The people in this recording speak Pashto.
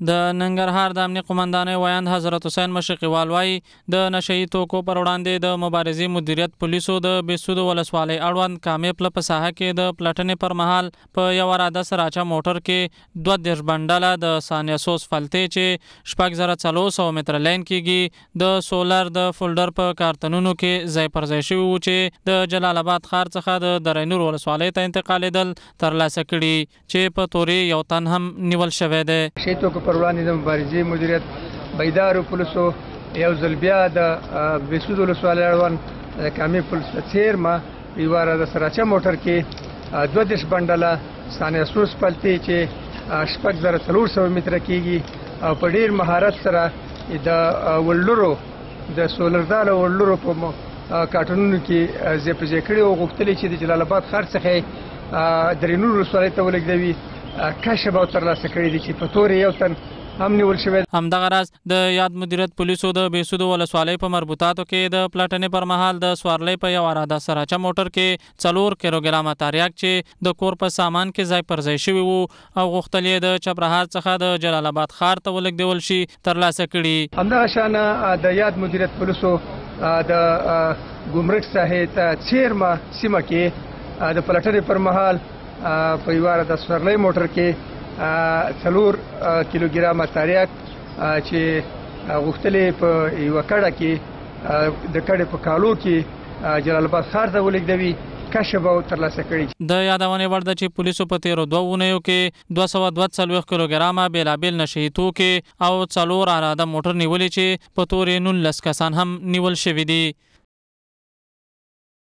د ننګرهار د امنیه قومندانۍ ویاند حضرت حسین مشرقیوال وایي د نشهیي توکو پر وړاندې د مبارزې مدیریت پولیسو د بېسودو ولسوالۍ اړوند کامې پله په ساحه کې د پلټنې پر مهال په یو اراده سراچه موټر کې 32 بنډله د سانیاسوس فلتې چې 6400 متره لین کېږي د سولر د فولډر په کارتنونو کې ځای پر ځای شوي وو چې د جلال آباد ښار څخه د دراینور ولسوالۍ ته انتقالېدل ترلاسه کړي چې په تورې یو تن هم نیول شوی دی. پر وړاندې د مبارزې مدیریت بیدارو پولیسو یو ځل بیا د بېسودو ولسوالۍ اړوند د کامې پولیس په څېر ما یوه د سراچه موټر کې 32 بنډله سانیاسوس پلتې چې 6400 متره کېږي او په ډېر مهارت سره د ولډرو د سولرداله ولډرو په کارټونونو کې ځای په ځای کړي او غوښتلې چې د جلال آباد ښار څخه درینور ولسوالۍ ته ولېږدوي کشف او ترلاسه کړي دي چې په تورې یو تن هم نیول شوی. همدغه راز د یاد مدیریت پولیسو د بېسودو ولسوالۍ په مربوطاتو کې د پلټنې پر مهال د سوارلۍ په یو اراده سراچه موټر کې 4 کیلوګرامه تریاک چې د کور په سامان کې ځای پر ځای شوي وو او غوښتل یې د چپرهار څخه د جلال آباد ښار ته ولېږدول شي ترلاسه کړي. همدغه شانه د یاد مدیریت پولیسو د ګمرک ساحې ته څیرمه سیمه کې د پلټنې پر مهال په یوه د سوارلۍ موټر کې 4 کیلوګرامه تریاک چې غوښتلې په یوه کډه کې د کډې په کالو کې جلال آباد ښار ته ولېږدوي کشف او ترلاسه کړي. د یادونې وړ ده چې پولیسو په تیرو 2 اونیو کې 242 کیلوګرامه بېلابېل نشهیي توکي او 4 اراده موټر نیولي چې په تورې 19 کسان هم نیول شوي دي.